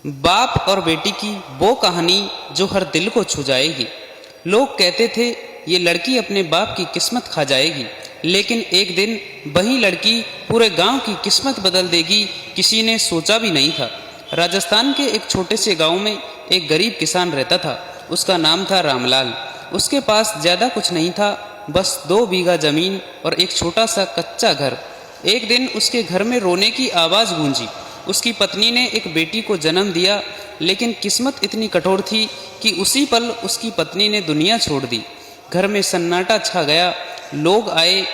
बाप और बेटी की वो कहानी जो हर दिल को छू जाएगी। लोग कहते थे ये लड़की अपने बाप की किस्मत खा जाएगी, लेकिन एक दिन वही लड़की पूरे गांव की किस्मत बदल देगी, किसी ने सोचा भी नहीं था। राजस्थान के एक छोटे से गांव में एक गरीब किसान रहता था। उसका नाम था रामलाल। उसके पास ज़्यादा कुछ नहीं था, बस 2 बीघा जमीन और एक छोटा सा कच्चा घर। एक दिन उसके घर में रोने की आवाज़ गूंजी। उसकी पत्नी ने एक बेटी को जन्म दिया, लेकिन किस्मत इतनी कठोर थी कि उसी पल उसकी पत्नी ने दुनिया छोड़ दी। घर में सन्नाटा छा गया। लोग आए,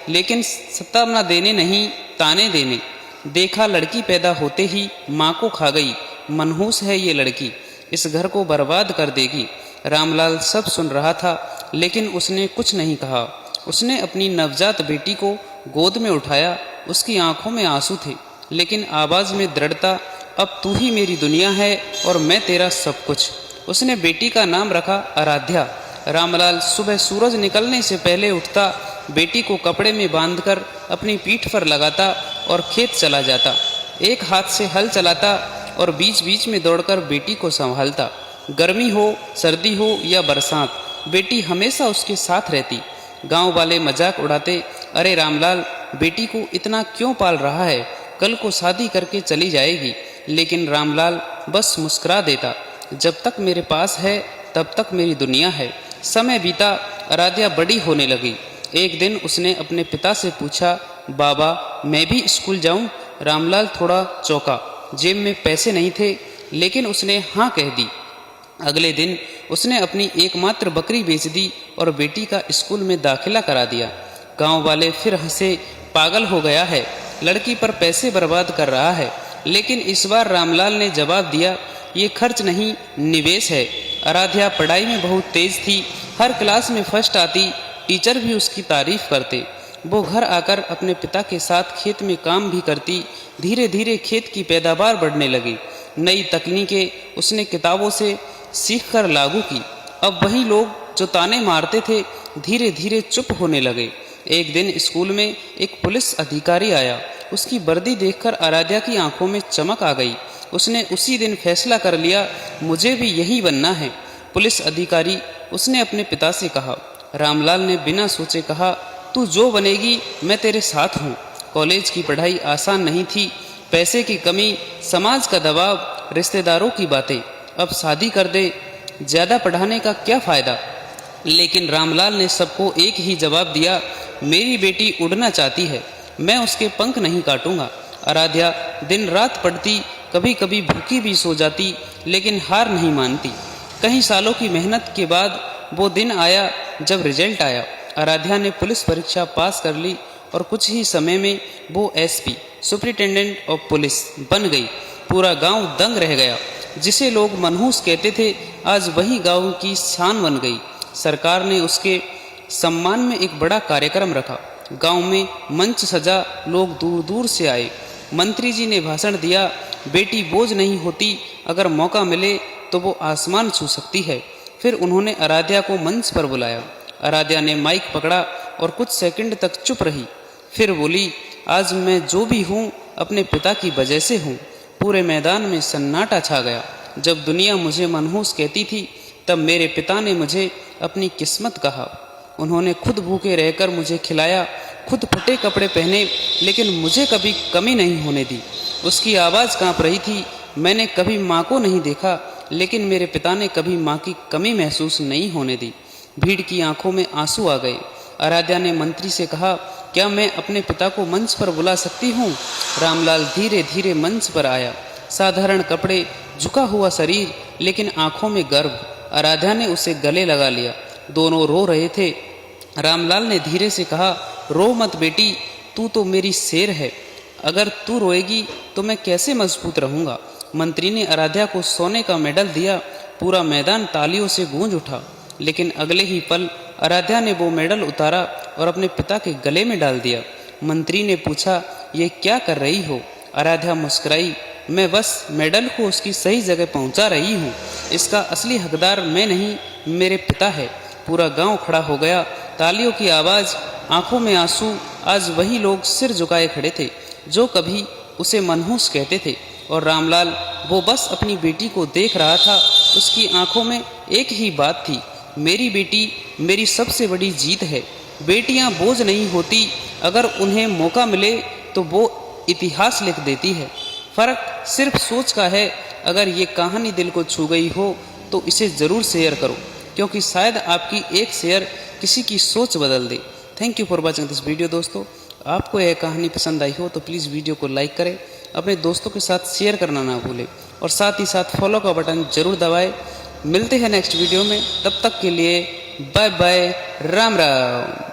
लेकिन सत्ता देने नहीं, ताने देने। देखा लड़की पैदा होते ही माँ को खा गई। मनहूस है ये लड़की, इस घर को बर्बाद कर देगी। रामलाल सब सुन रहा था, लेकिन उसने कुछ नहीं कहा। उसने अपनी नवजात बेटी को गोद में उठाया। उसकी आंखों में आंसू थे, लेकिन आवाज़ में दृढ़ता। अब तू ही मेरी दुनिया है और मैं तेरा सब कुछ। उसने बेटी का नाम रखा आराध्या। रामलाल सुबह सूरज निकलने से पहले उठता, बेटी को कपड़े में बांधकर अपनी पीठ पर लगाता और खेत चला जाता। एक हाथ से हल चलाता और बीच बीच में दौड़कर बेटी को संभालता। गर्मी हो, सर्दी हो या बरसात, बेटी हमेशा उसके साथ रहती। गांव वाले मजाक उड़ाते, अरे रामलाल, बेटी को इतना क्यों पाल रहा है, कल को शादी करके चली जाएगी। लेकिन रामलाल बस मुस्कुरा देता, जब तक मेरे पास है तब तक मेरी दुनिया है। समय बीता, आराध्या बड़ी होने लगी। एक दिन उसने अपने पिता से पूछा, बाबा मैं भी स्कूल जाऊं? रामलाल थोड़ा चौंका। जेब में पैसे नहीं थे, लेकिन उसने हाँ कह दी। अगले दिन उसने अपनी एकमात्र बकरी बेच दी और बेटी का स्कूल में दाखिला करा दिया। गांव वाले फिर हंसे, पागल हो गया है, लड़की पर पैसे बर्बाद कर रहा है। लेकिन इस बार रामलाल ने जवाब दिया, ये खर्च नहीं, निवेश है। आराध्या पढ़ाई में बहुत तेज थी, हर क्लास में फर्स्ट आती, टीचर भी उसकी तारीफ करते। वो घर आकर अपने पिता के साथ खेत में काम भी करती। धीरे धीरे खेत की पैदावार बढ़ने लगी। नई तकनीकें उसने किताबों से सीखकर लागू की। अब वही लोग जो ताने मारते थे, धीरे धीरे चुप होने लगे। एक दिन स्कूल में एक पुलिस अधिकारी आया। उसकी वर्दी देखकर आराध्या की आंखों में चमक आ गई। उसने उसी दिन फैसला कर लिया, मुझे भी यही बनना है। पुलिस अधिकारी, उसने अपने पिता से कहा। रामलाल ने बिना सोचे कहा, तू जो बनेगी मैं तेरे साथ हूँ। कॉलेज की पढ़ाई आसान नहीं थी, पैसे की कमी, समाज का दबाव, रिश्तेदारों की बातें। अब शादी कर दे, ज़्यादा पढ़ाने का क्या फ़ायदा। लेकिन रामलाल ने सबको एक ही जवाब दिया, मेरी बेटी उड़ना चाहती है, मैं उसके पंख नहीं काटूंगा। आराध्या दिन रात पढ़ती, कभी कभी भूखी भी सो जाती, लेकिन हार नहीं मानती। कई सालों की मेहनत के बाद वो दिन आया जब रिजल्ट आया। आराध्या ने पुलिस परीक्षा पास कर ली और कुछ ही समय में वो एसपी, सुपरिटेंडेंट ऑफ पुलिस बन गई। पूरा गांव दंग रह गया। जिसे लोग मनहूस कहते थे, आज वही गांव की शान बन गई। सरकार ने उसके सम्मान में एक बड़ा कार्यक्रम रखा। गांव में मंच सजा, लोग दूर दूर से आए। मंत्री जी ने भाषण दिया, बेटी बोझ नहीं होती, अगर मौका मिले तो वो आसमान छू सकती है। फिर उन्होंने आराध्या को मंच पर बुलाया। आराध्या ने माइक पकड़ा और कुछ सेकंड तक चुप रही। फिर बोली, आज मैं जो भी हूँ अपने पिता की वजह से हूँ। पूरे मैदान में सन्नाटा छा गया। जब दुनिया मुझे मनहूस कहती थी, तब मेरे पिता ने मुझे अपनी किस्मत कहा। उन्होंने खुद भूखे रहकर मुझे खिलाया, खुद फटे कपड़े पहने, लेकिन मुझे कभी कमी नहीं होने दी। उसकी आवाज़ कांप रही थी। मैंने कभी माँ को नहीं देखा, लेकिन मेरे पिता ने कभी माँ की कमी महसूस नहीं होने दी। भीड़ की आंखों में आंसू आ गए। आराध्या ने मंत्री से कहा, क्या मैं अपने पिता को मंच पर बुला सकती हूँ? रामलाल धीरे धीरे मंच पर आया। साधारण कपड़े, झुका हुआ शरीर, लेकिन आंखों में गर्व। आराध्या ने उसे गले लगा लिया। दोनों रो रहे थे। रामलाल ने धीरे से कहा, रो मत बेटी, तू तो मेरी शेर है। अगर तू रोएगी तो मैं कैसे मजबूत रहूँगा। मंत्री ने आराध्या को सोने का मेडल दिया। पूरा मैदान तालियों से गूंज उठा। लेकिन अगले ही पल आराध्या ने वो मेडल उतारा और अपने पिता के गले में डाल दिया। मंत्री ने पूछा, ये क्या कर रही हो? आराध्या मुस्कुराई, मैं बस मेडल को उसकी सही जगह पहुंचा रही हूँ। इसका असली हकदार मैं नहीं, मेरे पिता है। पूरा गांव खड़ा हो गया। तालियों की आवाज़, आंखों में आंसू। आज वही लोग सिर झुकाए खड़े थे जो कभी उसे मनहूस कहते थे। और रामलाल वो बस अपनी बेटी को देख रहा था। उसकी आंखों में एक ही बात थी, मेरी बेटी मेरी सबसे बड़ी जीत है। बेटियां बोझ नहीं होती, अगर उन्हें मौका मिले तो वो इतिहास लिख देती है। फ़र्क सिर्फ सोच का है। अगर ये कहानी दिल को छू गई हो तो इसे ज़रूर शेयर करो, क्योंकि शायद आपकी एक शेयर किसी की सोच बदल दे। Thank you for watching this video. दोस्तों, आपको यह कहानी पसंद आई हो तो प्लीज़ वीडियो को लाइक करें, अपने दोस्तों के साथ शेयर करना ना भूलें और साथ ही साथ फॉलो का बटन ज़रूर दबाएं। मिलते हैं नेक्स्ट वीडियो में, तब तक के लिए बाय बाय, राम राम।